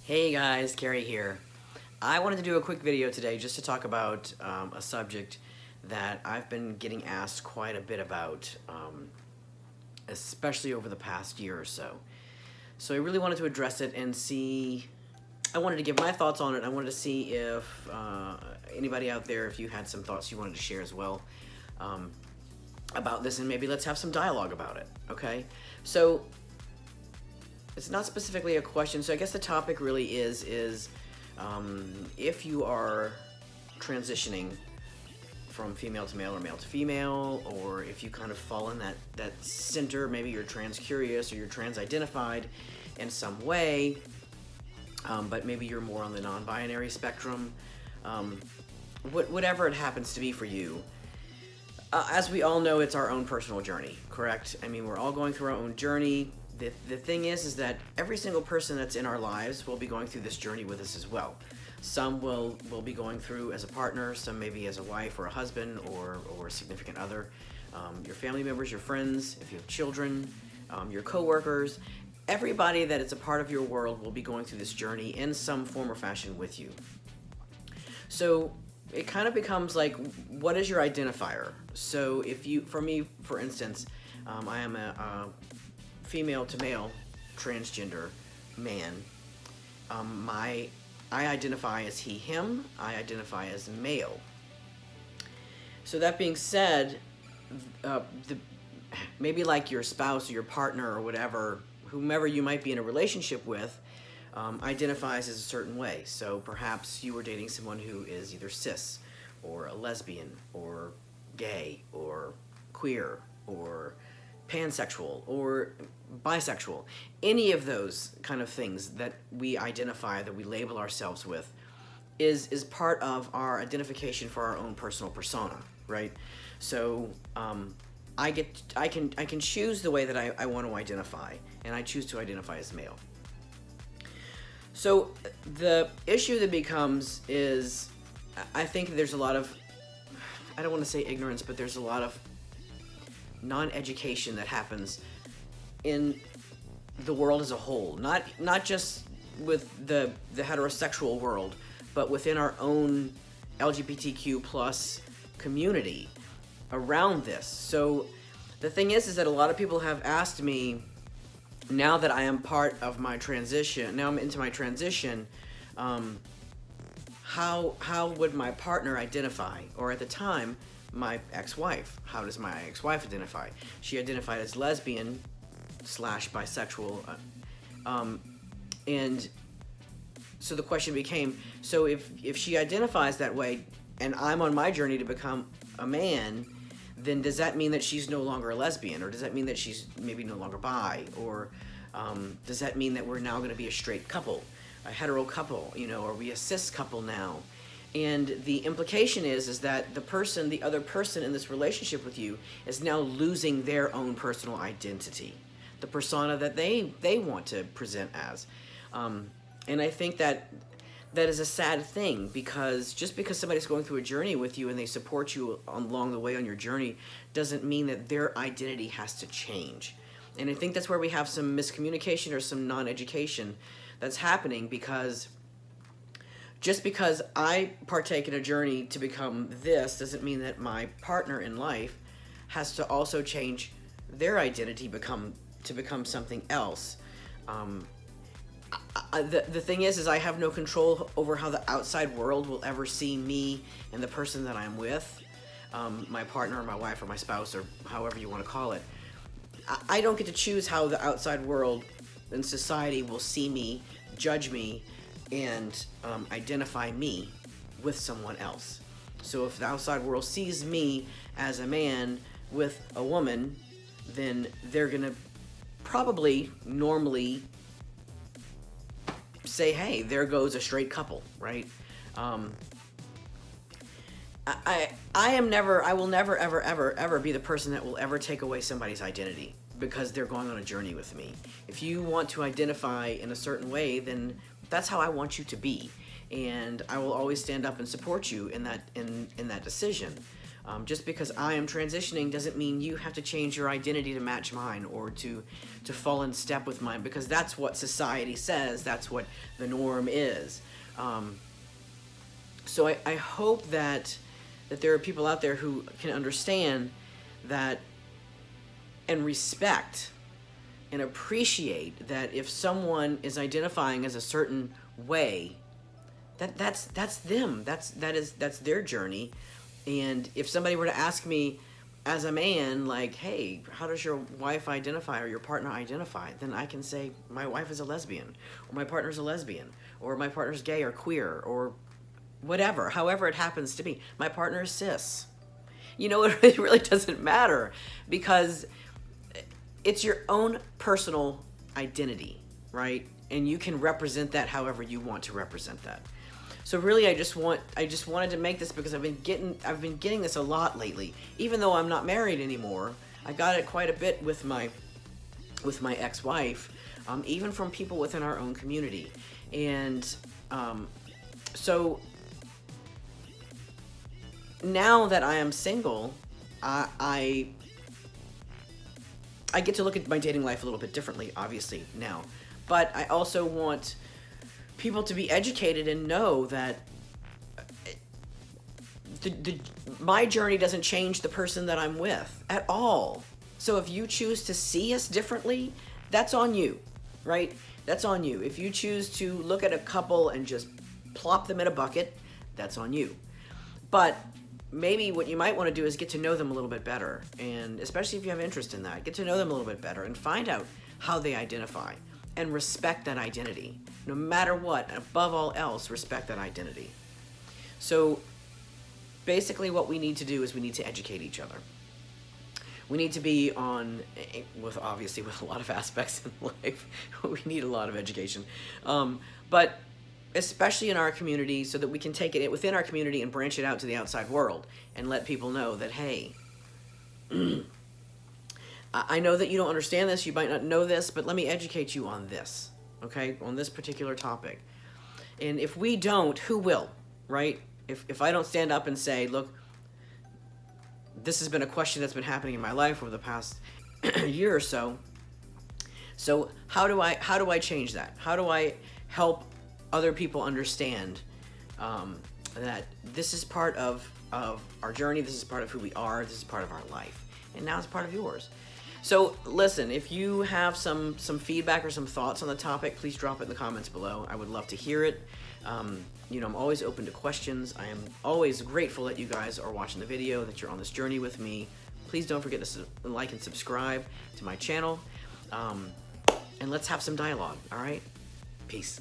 Hey guys, Gary here. I wanted to do a quick video today just to talk about a subject that I've been getting asked quite a bit about, especially over the past year or so. So I really wanted to address it and see, I wanted to give my thoughts on it. I wanted to see if anybody out there, if you had some thoughts you wanted to share as well about this, and maybe let's have some dialogue about it, okay? So it's not specifically a question, so I guess the topic really is if you are transitioning from female to male or male to female, or if you kind of fall in that center, maybe you're trans curious or you're trans identified in some way, but maybe you're more on the non-binary spectrum, whatever it happens to be for you. As we all know, it's our own personal journey, correct? I mean, we're all going through our own journey. The thing is that every single person that's in our lives will be going through this journey with us as well. Some will be going through as a partner, some maybe as a wife or a husband or a significant other. Your family members, your friends, if you have children, your coworkers, everybody that is a part of your world will be going through this journey in some form or fashion with you. So it kind of becomes like, what is your identifier? So if you, for me, for instance, I am a female to male transgender man. I identify as he, him. I identify as male. So that being said, maybe like your spouse or your partner or whatever, whomever you might be in a relationship with, identifies as a certain way. So perhaps you were dating someone who is either cis or a lesbian or gay or queer or pansexual or bisexual. Any of those kind of things that we identify, that we label ourselves with, is part of our identification for our own personal persona, right? So I can choose the way that I want to identify, and I choose to identify as male. So the issue that becomes is, I think there's a lot of, I don't want to say ignorance, but there's a lot of non-education that happens in the world as a whole, not just with the heterosexual world, but within our own LGBTQ plus community around this. So the thing is that a lot of people have asked me, now that I am part of my transition, now I'm into my transition, how would my partner identify? Or at the time, my ex-wife. How does my ex-wife identify? She identified as lesbian / bisexual. And so the question became, so if she identifies that way and I'm on my journey to become a man, then does that mean that she's no longer a lesbian? Or does that mean that she's maybe no longer bi? Or does that mean that we're now going to be a straight couple, a hetero couple? You know, are we a cis couple now? And the implication is that the other person in this relationship with you is now losing their own personal identity, the persona that they want to present as. And I think that is a sad thing, because just because somebody's going through a journey with you and they support you along the way on your journey doesn't mean that their identity has to change. And I think that's where we have some miscommunication or some non-education that's happening, because just because I partake in a journey to become this doesn't mean that my partner in life has to also change their identity to become something else. The thing is I have no control over how the outside world will ever see me and the person that I'm with, my partner or my wife or my spouse or however you want to call it. I don't get to choose how the outside world and society will see me, judge me, and identify me with someone else. So if the outside world sees me as a man with a woman, then they're gonna probably normally say, hey, there goes a straight couple, right? I will never ever be the person that will ever take away somebody's identity because they're going on a journey with me. If you want to identify in a certain way, then that's how I want you to be, and I will always stand up and support you in that decision. Just because I am transitioning doesn't mean you have to change your identity to match mine or to fall in step with mine, because that's what society says, that's what the norm is. So I hope that there are people out there who can understand that and respect and appreciate that if someone is identifying as a certain way, that's them. That's their journey. And if somebody were to ask me as a man, like, hey, how does your wife identify or your partner identify? Then I can say, my wife is a lesbian, or my partner's a lesbian, or my partner's gay or queer, or whatever, however it happens to be. My partner is cis. You know, it really doesn't matter, because it's your own personal identity, right? And you can represent that however you want to represent that. So really, I just wanted to make this because I've been getting this a lot lately. Even though I'm not married anymore, I got it quite a bit with my ex-wife, even from people within our own community. And so now that I am single, I get to look at my dating life a little bit differently, obviously, now. But I also want people to be educated and know that my journey doesn't change the person that I'm with at all. So if you choose to see us differently, that's on you, right? That's on you. If you choose to look at a couple and just plop them in a bucket, that's on you. But maybe what you might want to do is get to know them a little bit better, and especially if you have interest in that, get to know them a little bit better and find out how they identify and respect that identity. No matter what, above all else, respect that identity. So basically what we need to do is we need to educate each other. We need to be on, obviously with a lot of aspects in life, we need a lot of education. But especially in our community, so that we can take it within our community and branch it out to the outside world and let people know that, hey, I know that you don't understand this, you might not know this, but let me educate you on this, okay, on this particular topic. And if we don't, who will, right? If I don't stand up and say, look, this has been a question that's been happening in my life over the past year or so. So how do I change that? How do I help other people understand that this is part of our journey, this is part of who we are, this is part of our life, and now it's part of yours. So listen, if you have some feedback or some thoughts on the topic, please drop it in the comments below. I would love to hear it. I'm always open to questions. I am always grateful that you guys are watching the video, that you're on this journey with me. Please don't forget to like and subscribe to my channel. And let's have some dialogue, all right? Peace.